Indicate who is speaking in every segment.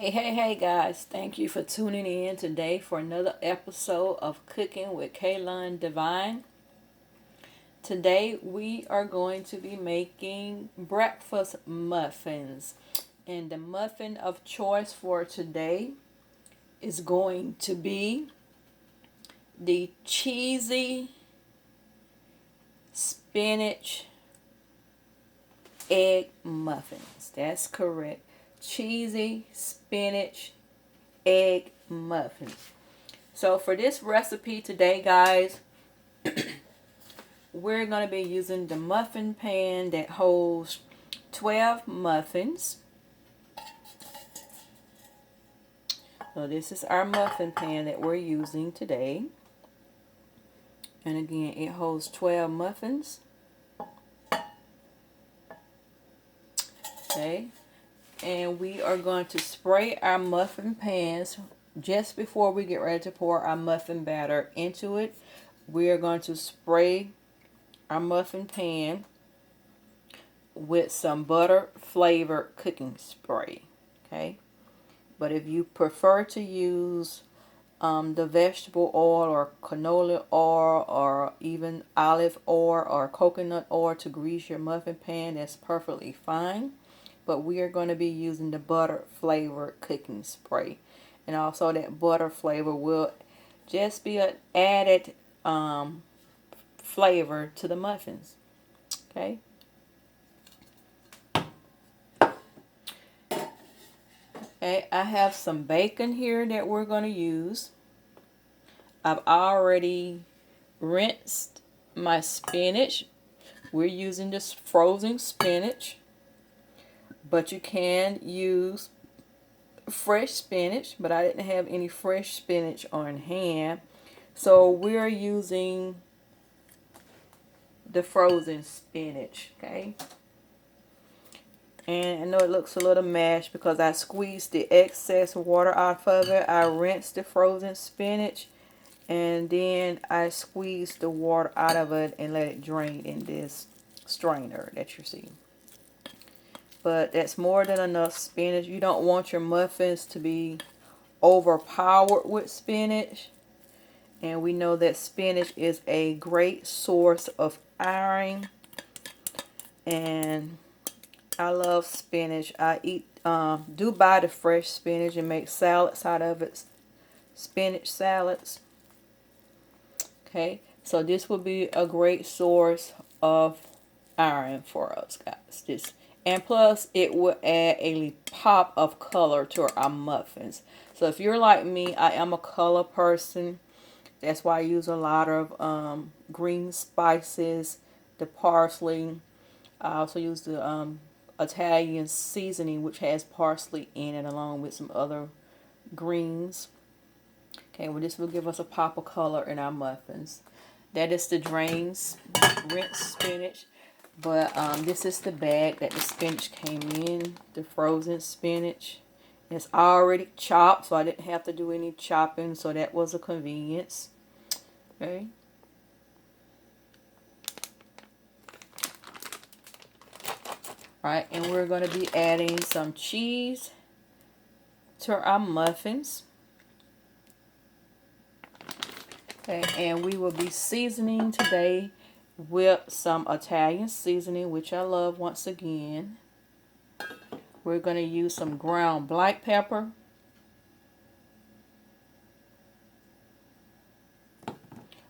Speaker 1: Hey guys, thank you for tuning in today for another episode of Cooking with KLun Divine. Today we are going to be making breakfast muffins. And the muffin of choice for today is going to be the Cheesy Spinach Egg Muffins. That's correct. Cheesy Spinach Egg Muffins. So for this recipe today, guys, we're going to be using the muffin pan that holds 12 muffins. So this is our muffin pan that we're using today. And again, it holds 12 muffins. Okay. And we are going to spray our muffin pans just before we get ready to pour our muffin batter into it. We are going to spray our muffin pan with some butter flavored cooking spray. Okay. But if you prefer to use the vegetable oil or canola oil or even olive oil or coconut oil to grease your muffin pan, that's perfectly fine. But we are going to be using the butter flavored cooking spray. And also that butter flavor will just be an added flavor to the muffins. Okay. Okay, I have some bacon here that we're going to use. I've already rinsed my spinach. We're using this frozen spinach, but you can use fresh spinach, but I didn't have any fresh spinach on hand. So we're using the frozen spinach, okay? And I know it looks a little mashed because I squeezed the excess water out of it. I rinsed the frozen spinach and then I squeezed the water out of it and let it drain in this strainer that you see. But that's more than enough spinach. You don't want your muffins to be overpowered with spinach. And we know that spinach is a great source of iron. And I love spinach. I do buy the fresh spinach and make salads out of it. Spinach salads. Okay, so this will be a great source of iron for us, guys. And plus, it will add a pop of color to our muffins. So if you're like me, I am a color person. That's why I use a lot of green spices, the parsley. I also use the Italian seasoning, which has parsley in it, along with some other greens. Okay, well, this will give us a pop of color in our muffins. That is the rinse spinach. But this is the bag that the spinach came in, the frozen spinach. It's already chopped, so I didn't have to do any chopping, so that was a convenience. Okay. Right, and we're going to be adding some cheese to our muffins. Okay, and we will be seasoning today with some Italian seasoning, which I love once again. We're going to use some ground black pepper.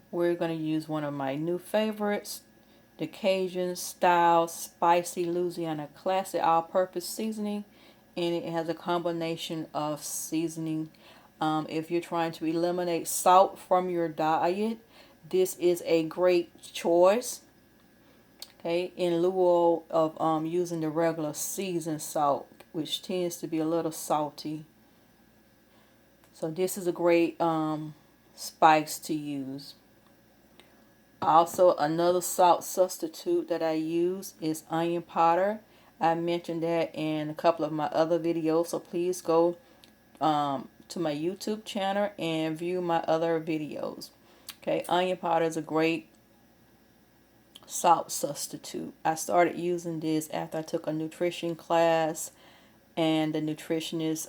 Speaker 1: We're going to use one of my new favorites, the Cajun style spicy Louisiana classic all-purpose seasoning. And it has a combination of seasoning. If you're trying to eliminate salt from your diet, this is a great choice. Okay, in lieu of using the regular seasoned salt, which tends to be a little salty. So this is a great spice to use. Also, another salt substitute that I use is onion powder. I mentioned that in a couple of my other videos, so please go to my YouTube channel and view my other videos. Okay, onion powder is a great salt substitute. I started using this after I took a nutrition class, and the nutritionist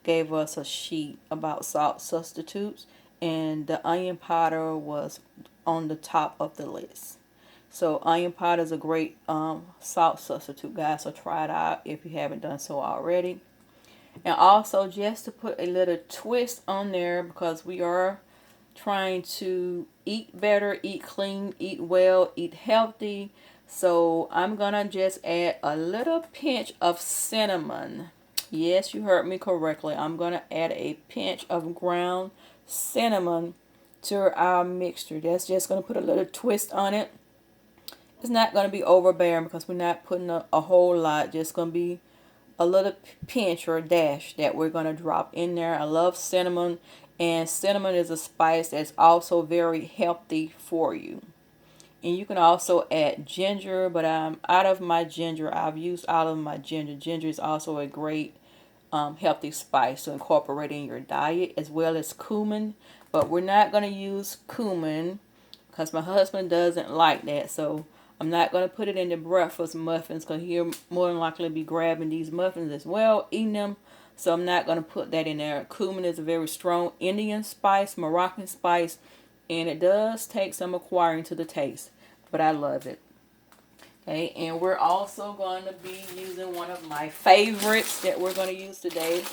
Speaker 1: gave us a sheet about salt substitutes, and the onion powder was on the top of the list. So onion powder is a great salt substitute, guys, so try it out if you haven't done so already. And also, just to put a little twist on there, because we are trying to eat better, eat clean, eat well, eat healthy, so I'm gonna just add a little pinch of cinnamon. Yes, you heard me correctly. I'm gonna add a pinch of ground cinnamon to our mixture. That's just gonna put a little twist on it. It's not gonna be overbearing because we're not putting a whole lot. Just gonna be a little pinch or a dash that we're going to drop in there. I love cinnamon, and cinnamon is a spice that's also very healthy for you. And you can also add ginger, but I'm out of my ginger. I've used all of my ginger. Ginger is also a great healthy spice to incorporate in your diet, as well as cumin. But we're not going to use cumin because my husband doesn't like that. So I'm not going to put it in the breakfast muffins because he'll more than likely be grabbing these muffins as well, eating them. So I'm not going to put that in there. Cumin is a very strong Indian spice, Moroccan spice, and it does take some acquiring to the taste, but I love it. Okay, and we're also going to be using one of my favorites that we're going to use today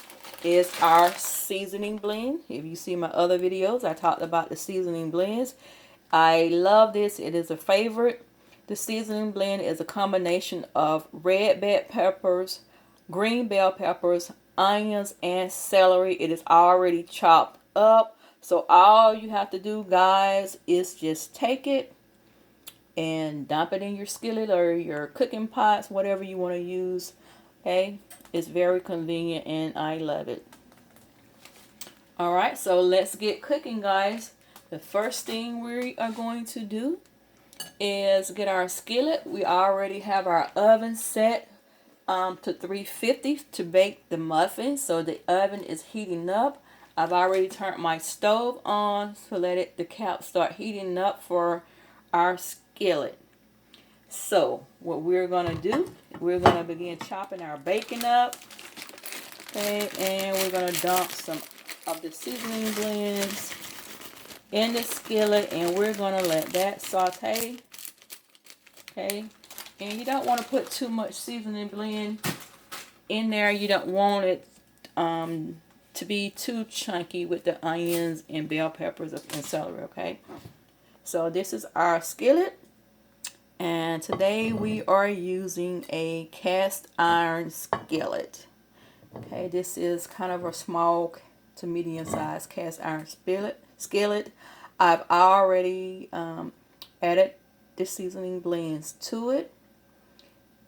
Speaker 1: is our seasoning blend. If you see my other videos, I talked about the seasoning blends. I love this. It is a favorite. The seasoning blend is a combination of red bell peppers, green bell peppers, onions, and celery. It is already chopped up. So all you have to do, guys, is just take it and dump it in your skillet or your cooking pots, whatever you want to use. Okay, it's very convenient and I love it. All right, so let's get cooking, guys. The first thing we are going to do is get our skillet. We already have our oven set to 350 to bake the muffins. So the oven is heating up. I've already turned my stove on to let the cap start heating up for our skillet. So what we're going to do, we're going to begin chopping our bacon up. Okay, and we're going to dump some of the seasoning blends in the skillet, and we're going to let that saute. Okay, and you don't want to put too much seasoning blend in there. You don't want it to be too chunky with the onions and bell peppers and celery. Okay, so this is our skillet, and today we are using a cast iron skillet. Okay, this is kind of a small to medium sized cast iron skillet. I've already added the seasoning blends to it,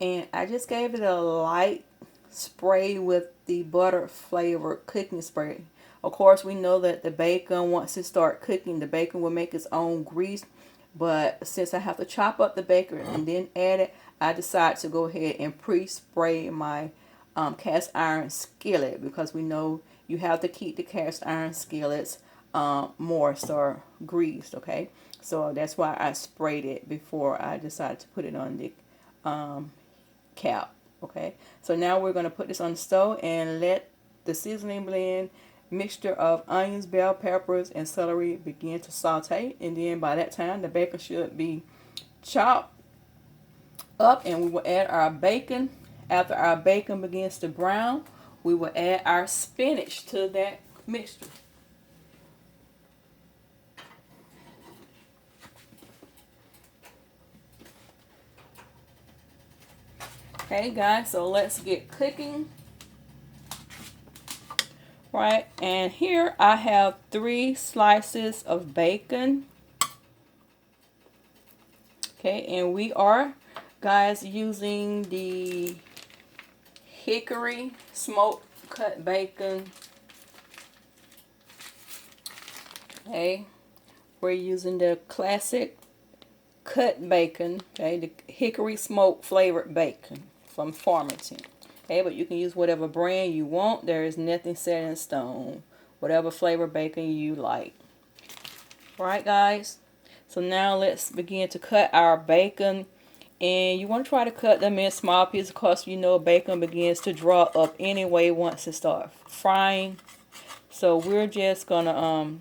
Speaker 1: and I just gave it a light spray with the butter flavored cooking spray. Of course, we know that the bacon, once it starts cooking, the bacon will make its own grease, but since I have to chop up the bacon and then add it, I decided to go ahead and pre-spray my cast iron skillet, because we know you have to keep the cast iron skillets moist or greased. Okay, so that's why I sprayed it before I decided to put it on the cap. Okay, so now we're going to put this on the stove and let the seasoning blend mixture of onions, bell peppers, and celery begin to saute. And then by that time, the bacon should be chopped up, and we will add our bacon. After our bacon begins to brown, we will add our spinach to that mixture. Okay, guys, so let's get cooking. Right, and here I have 3 slices of bacon. Okay, and we are, guys, using the hickory smoked cut bacon. Okay, we're using the classic cut bacon. Okay, the hickory smoked flavored bacon from Farmington. Okay, but you can use whatever brand you want. There is nothing set in stone. Whatever flavor bacon you like. Alright, guys. So now let's begin to cut our bacon And you want to try to cut them in small pieces because you know bacon begins to draw up anyway once it starts frying. So we're just gonna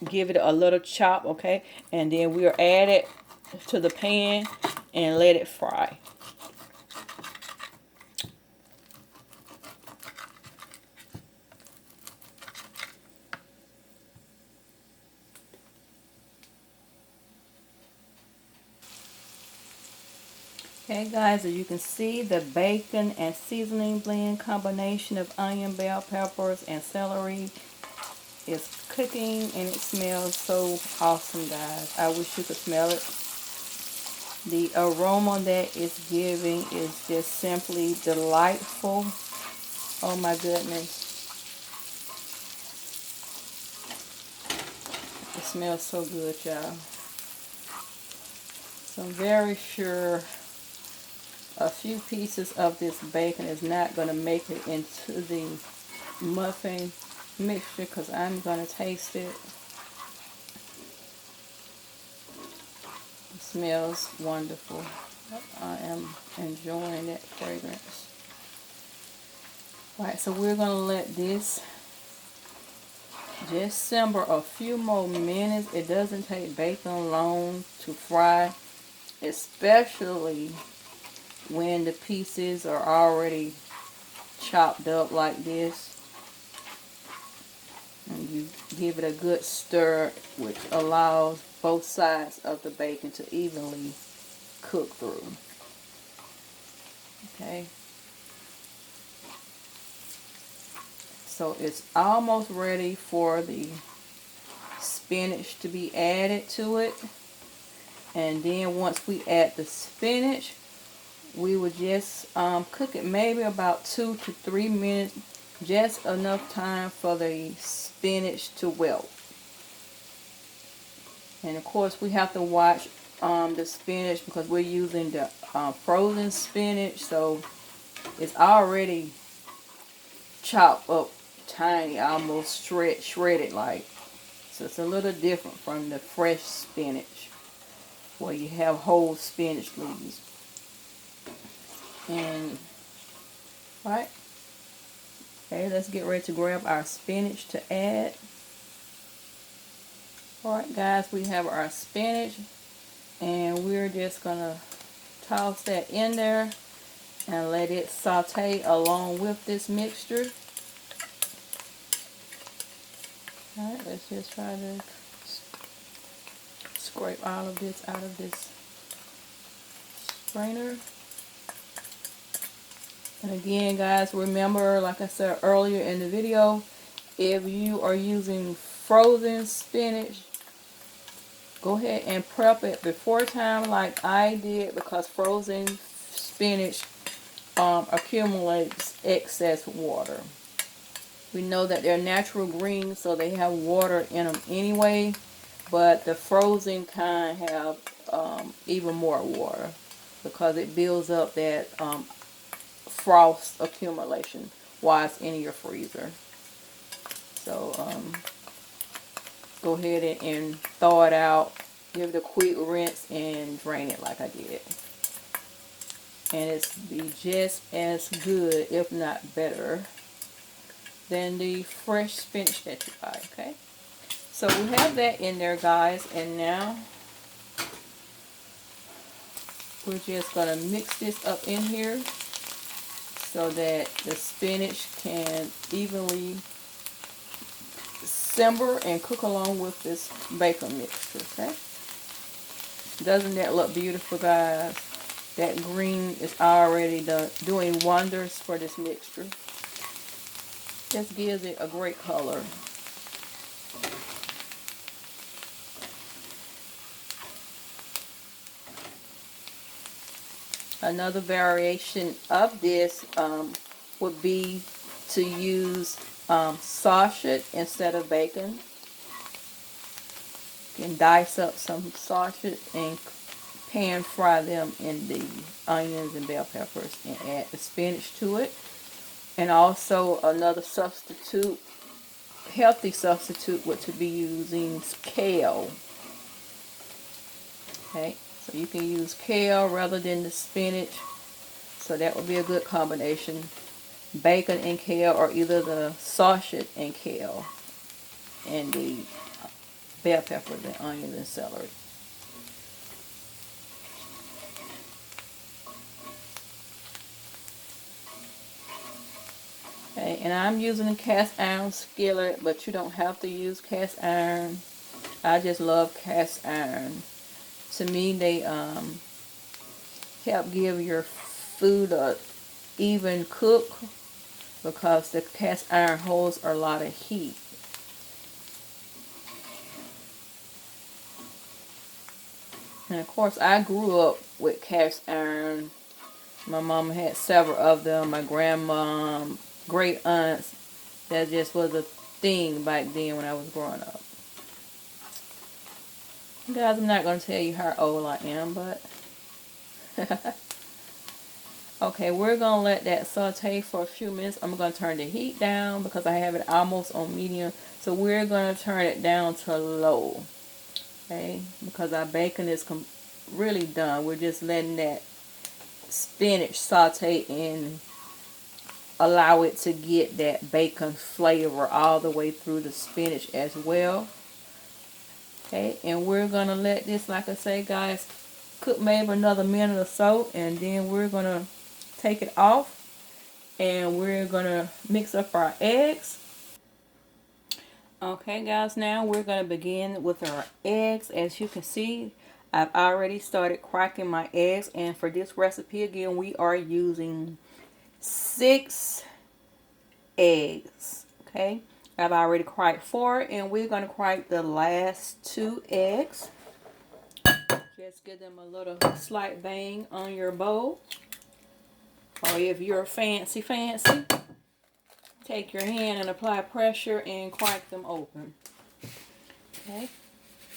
Speaker 1: give it a little chop, okay? And then we'll add it to the pan and let it fry. Okay guys, as you can see, the bacon and seasoning blend combination of onion, bell peppers, and celery is cooking, and it smells so awesome, guys. I wish you could smell it. The aroma that it's giving is just simply delightful. Oh my goodness. It smells so good, y'all. So I'm very sure a few pieces of this bacon is not going to make it into the muffin mixture because I'm going to taste it. It smells wonderful. I am enjoying that fragrance. Alright, so we're going to let this just simmer a few more minutes. It doesn't take bacon long to fry, especially when the pieces are already chopped up like this. And you give it a good stir, which allows both sides of the bacon to evenly cook through. Okay. So it's almost ready for the spinach to be added to it. And then once we add the spinach, we would just cook it maybe about 2 to 3 minutes, just enough time for the spinach to wilt. And of course we have to watch the spinach because we're using the frozen spinach, so it's already chopped up tiny, almost shredded like. So it's a little different from the fresh spinach where you have whole spinach leaves. And right, okay, let's get ready to grab our spinach to add. Alright guys, we have our spinach and we're just gonna toss that in there and let it saute along with this mixture. Alright, let's just try to scrape all of this out of this strainer. And again guys, remember, like I said earlier in the video, if you are using frozen spinach, go ahead and prep it before time like I did, because frozen spinach accumulates excess water. We know that they're natural greens, so they have water in them anyway, but the frozen kind have even more water because it builds up that frost accumulation while it's in your freezer. So go ahead and thaw it out, give it a quick rinse and drain it like I did. And it's be just as good, if not better, than the fresh spinach that you buy, okay? So we have that in there guys, and now we're just going to mix this up in here so that the spinach can evenly simmer and cook along with this bacon mixture, okay? Doesn't that look beautiful, guys? That green is already doing wonders for this mixture. Just gives it a great color. Another variation of this would be to use sausage instead of bacon. You can dice up some sausage and pan fry them in the onions and bell peppers and add the spinach to it. And also another substitute, healthy substitute, would to be using kale. Okay, So you can use kale rather than the spinach. So that would be a good combination. Bacon and kale, or either the sausage and kale and the bell pepper, the onions and celery. Okay, and I'm using a cast iron skillet, but you don't have to use cast iron. I just love cast iron. To me, they help give your food a even cook because the cast iron holds a lot of heat. And of course, I grew up with cast iron. My mom had several of them. My grandma, great aunts. That just was a thing back then when I was growing up. Guys, I'm not going to tell you how old I am, but okay, we're going to let that saute for a few minutes. I'm going to turn the heat down because I have it almost on medium. So we're going to turn it down to low. Okay, because our bacon is really done. We're just letting that spinach saute and allow it to get that bacon flavor all the way through the spinach as well. Okay, and we're going to let this, like I say, guys, cook maybe another minute or so, and then we're going to take it off and we're going to mix up our eggs. Okay, guys, now we're going to begin with our eggs. As you can see, I've already started cracking my eggs, and for this recipe, again, we are using 6 eggs. Okay, I've already cracked 4, and we're going to crack the last 2 eggs. Just give them a little slight bang on your bowl. Or if you're fancy, take your hand and apply pressure and crack them open. Okay.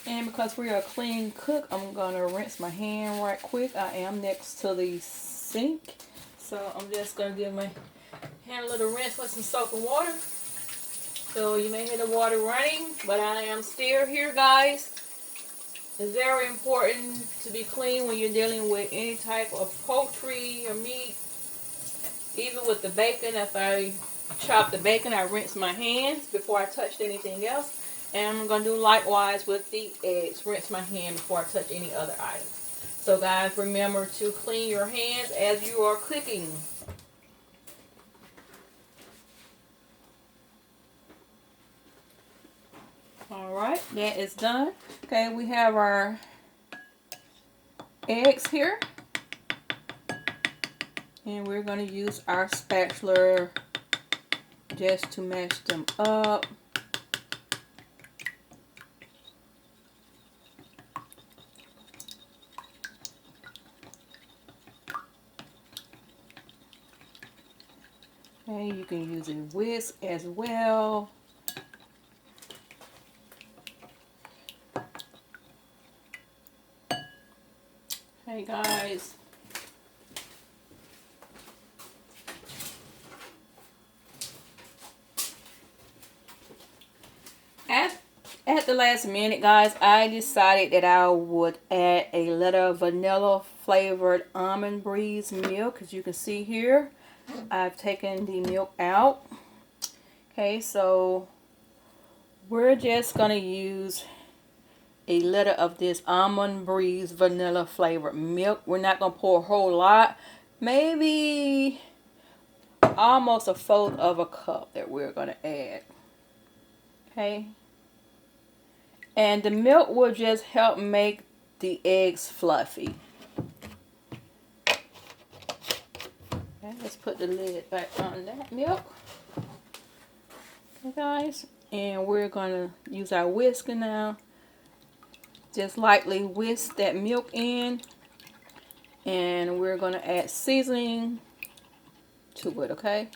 Speaker 1: And because we're a clean cook, I'm going to rinse my hand right quick. I am next to the sink. So I'm just going to give my hand a little rinse with some soap and water. So you may hear the water running, but I am still here, guys. It's very important to be clean when you're dealing with any type of poultry or meat. Even with the bacon, after I chop the bacon, I rinse my hands before I touched anything else. And I'm going to do likewise with the eggs. Rinse my hand before I touch any other items. So guys, remember to clean your hands as you are cooking. Alright, that is done. Okay, we have our eggs here. And we're going to use our spatula just to mash them up. Okay, you can use a whisk as well. Hey guys. At the last minute, guys, I decided that I would add a little vanilla flavored almond breeze milk. As you can see here, I've taken the milk out. Okay, so we're just going to use a little of this almond breeze vanilla flavored milk. We're not going to pour a whole lot. Maybe almost a fourth of a cup that we're going to add. Okay. And the milk will just help make the eggs fluffy. Okay, let's put the lid back on that milk. Okay, guys. And we're going to use our whisker now. Just lightly whisk that milk in. And we're going to add seasoning to it, okay?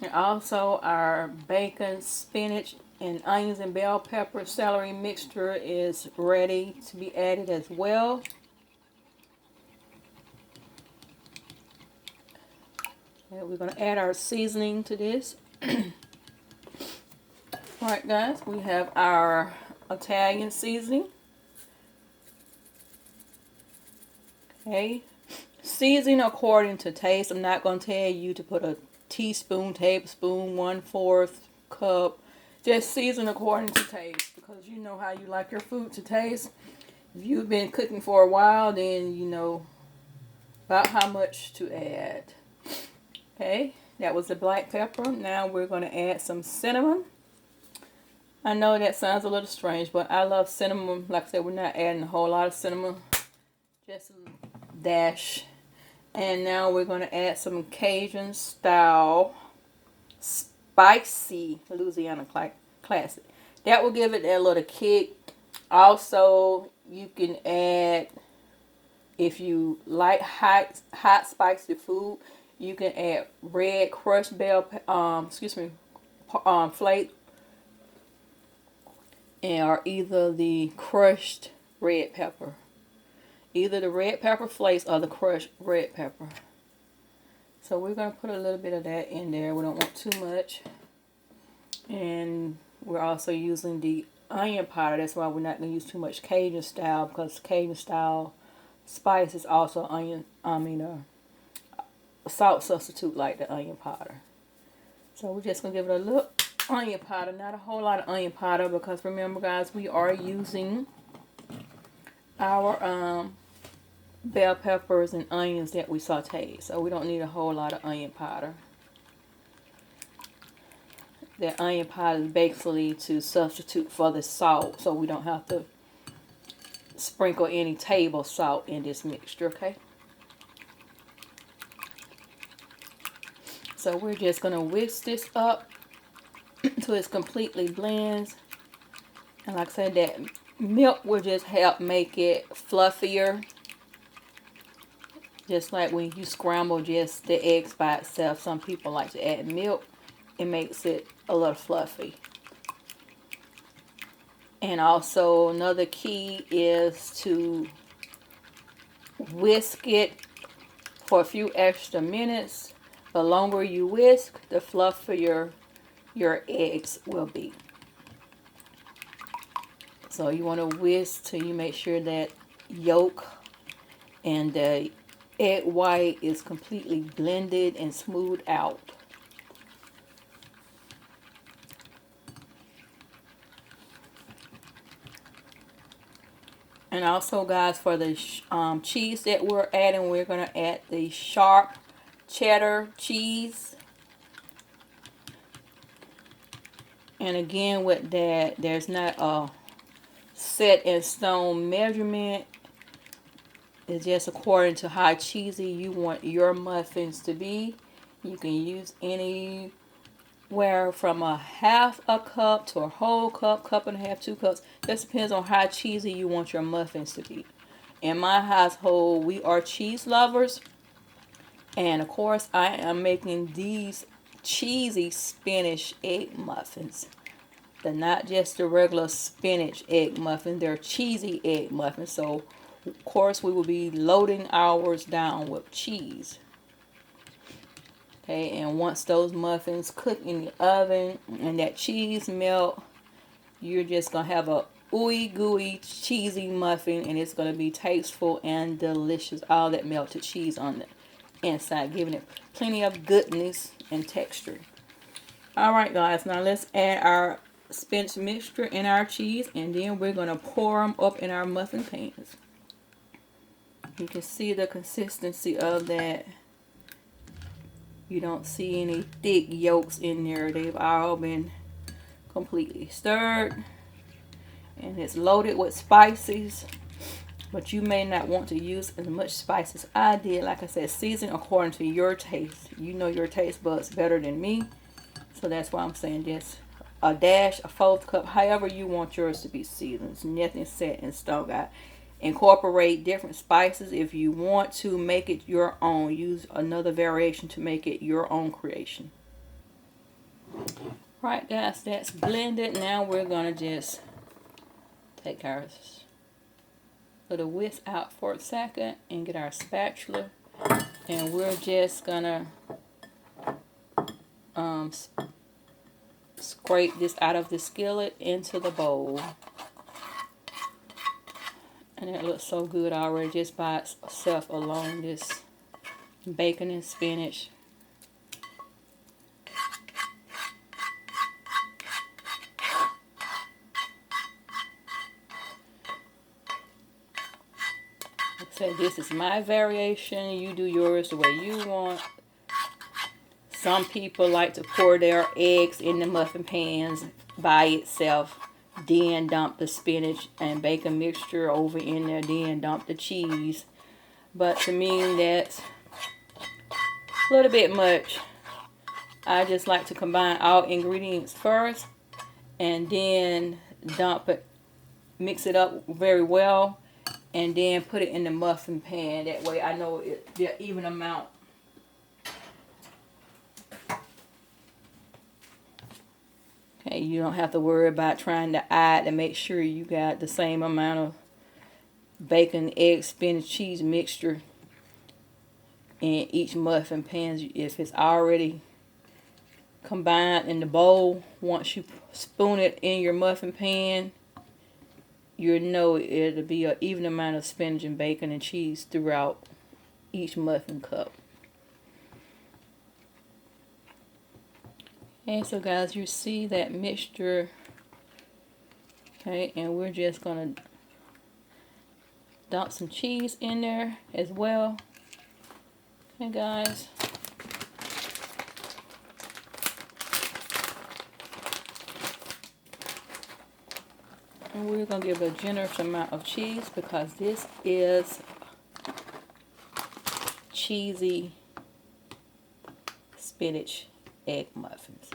Speaker 1: And also our bacon, spinach, and onions and bell pepper celery mixture is ready to be added as well. Okay, we're going to add our seasoning to this. Alright guys, we have our Italian seasoning. Okay. Seasoning according to taste. I'm not going to tell you to put a teaspoon, tablespoon, 1/4 cup. Just season according to taste, because you know how you like your food to taste. If you've been cooking for a while, then you know about how much to add. Okay, that was the black pepper. Now we're going to add some cinnamon. I know that sounds a little strange, but I love cinnamon. Like I said, we're not adding a whole lot of cinnamon, just a dash. And now we're going to add some Cajun style spicy Louisiana classic. That will give it that little kick. Also, you can add, if you like hot spicy food, you can add red crushed bell flake, or either the crushed red pepper. Either the red pepper flakes or the crushed red pepper. So we're going to put a little bit of that in there. We don't want too much. And we're also using the onion powder. That's why we're not going to use too much Cajun style, because Cajun style spice is also a salt substitute like the onion powder. So we're just going to give it a little onion powder. Not a whole lot of onion powder, because remember guys, we are using our bell peppers and onions that we sauteed, so we don't need a whole lot of onion powder. That onion powder is basically to substitute for the salt, so we don't have to sprinkle any table salt in this mixture. Okay, so we're just going to whisk this up until it's completely blends. And like I said, that milk will just help make it fluffier. Just like when you scramble just the eggs by itself, some people like to add milk. It makes it a little fluffy. And also another key is to whisk it for a few extra minutes. The longer you whisk, the fluffier your eggs will be. So you want to whisk till you make sure that yolk and the egg white is completely blended and smoothed out. And also guys, for the cheese that we're adding, we're going to add the sharp cheddar cheese. And again with that, there's not a set in stone measurement. It's just according to how cheesy you want your muffins to be. You can use anywhere from a half a cup to a whole cup, cup and a half, 2 cups. Just depends on how cheesy you want your muffins to be. In my household, we are cheese lovers. And of course, I am making these cheesy spinach egg muffins. They're not just the regular spinach egg muffin. They're cheesy egg muffins. So of course, we will be loading ours down with cheese. Okay, and once those muffins cook in the oven and that cheese melt, you're just going to have a ooey gooey cheesy muffin, and it's going to be tasteful and delicious. All that melted cheese on the inside, giving it plenty of goodness and texture. Alright guys, now let's add our spinach mixture in our cheese, and then we're going to pour them up in our muffin pans. You can see the consistency of that. You don't see any thick yolks in there. They've all been completely stirred. And it's loaded with spices. But you may not want to use as much spice as I did. Like I said, season according to your taste. You know your taste buds better than me. So that's why I'm saying just a dash, a 1/4 cup, however you want yours to be seasoned. It's nothing set in stone, guys. Incorporate different spices if you want to make it your own. Use another variation to make it your own creation. Right guys, that's blended. Now we're going to just take our little whisk out for a second and get our spatula. And we're just going to scrape this out of the skillet into the bowl. And it looks so good already just by itself alone, this bacon and spinach. Like I said, this is my variation. You do yours the way you want. Some people like to pour their eggs in the muffin pans by itself, then dump the spinach and bacon mixture over in there, then dump the cheese. But to me, that's a little bit much. I just like to combine all ingredients first and then dump it, mix it up very well, and then put it in the muffin pan. That way I know the even amount. Okay, you don't have to worry about trying to add to make sure you got the same amount of bacon, egg, spinach, cheese mixture in each muffin pan. If it's already combined in the bowl, once you spoon it in your muffin pan, you know it'll be an even amount of spinach and bacon and cheese throughout each muffin cup. And so guys, you see that mixture. Okay, and we're just gonna dump some cheese in there as well. Okay guys. And we're going to give a generous amount of cheese because this is cheesy spinach egg muffins.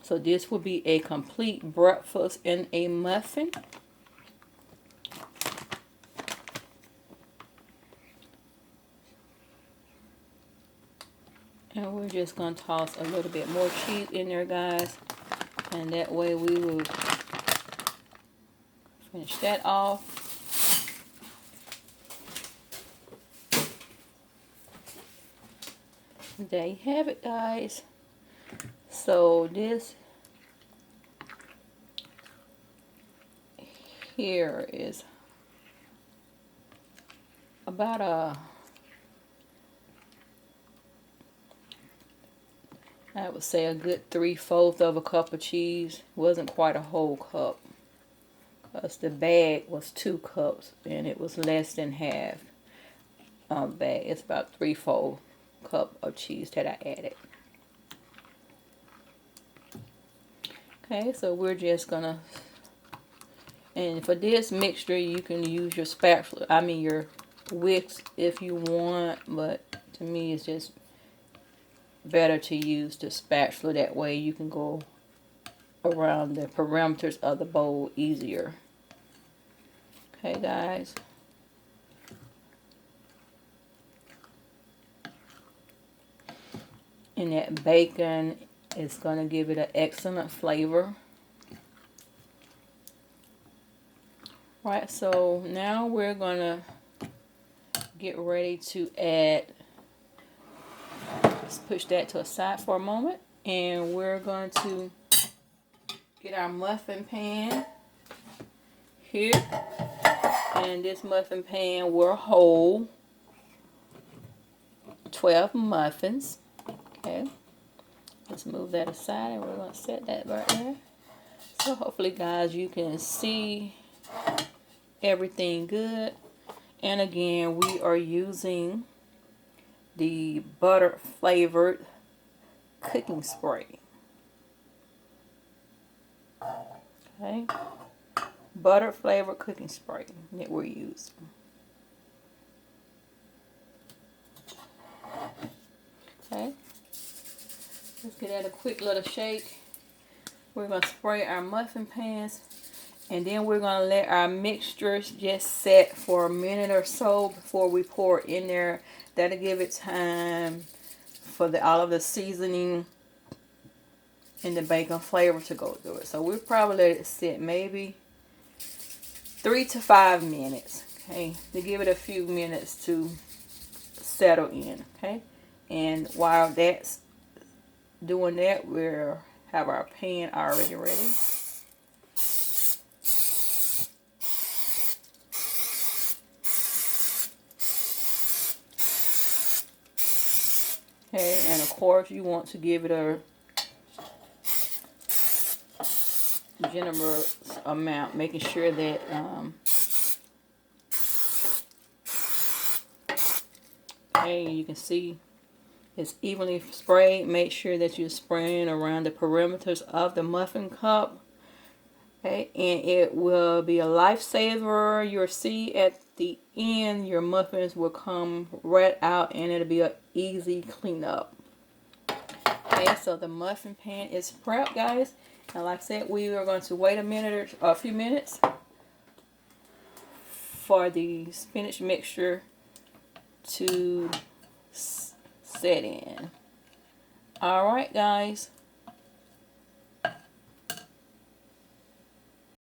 Speaker 1: So this will be a complete breakfast in a muffin. And we're just going to toss a little bit more cheese in there, guys. And that way we will finish that off. There you have it, guys. So this here is about I would say a good 3/4 of a cup of cheese. Wasn't quite a whole cup, because the bag was 2 cups and it was less than half bag. It's about 3/4 cup of cheese that I added. Okay, so we're just gonna, and for this mixture you can use your spatula, your whisk if you want, but to me it's just better to use the spatula. That way you can go around the perimeters of the bowl easier. Okay guys. And that bacon is going to give it an excellent flavor. Right, so now we're going to get ready to add, let's push that to a side for a moment, and we're going to get our muffin pan here, and this muffin pan will hold 12 muffins. Okay, let's move that aside and we're going to set that right there. So hopefully guys you can see everything good. And again, we are using the butter flavored cooking spray. Okay, butter flavored cooking spray that we're using. Okay, let's get that a quick little shake. We're going to spray our muffin pans, and then we're going to let our mixtures just set for a minute or so before we pour it in there. That'll give it time for all of the seasoning and the bacon flavor to go through it. So we'll probably let it sit maybe 3 to 5 minutes, okay, to give it a few minutes to settle in, okay. And while that's doing that, we'll have our pan already ready. Okay, and of course you want to give it a generous amount, making sure that okay, you can see it's evenly sprayed. Make sure that you're spraying around the perimeters of the muffin cup. Okay, and it will be a lifesaver. You'll see at the end your muffins will come right out and it'll be an easy cleanup. Okay, so the muffin pan is prepped, guys. And like I said, we are going to wait a minute or a few minutes for the spinach mixture to set in. Alright, guys.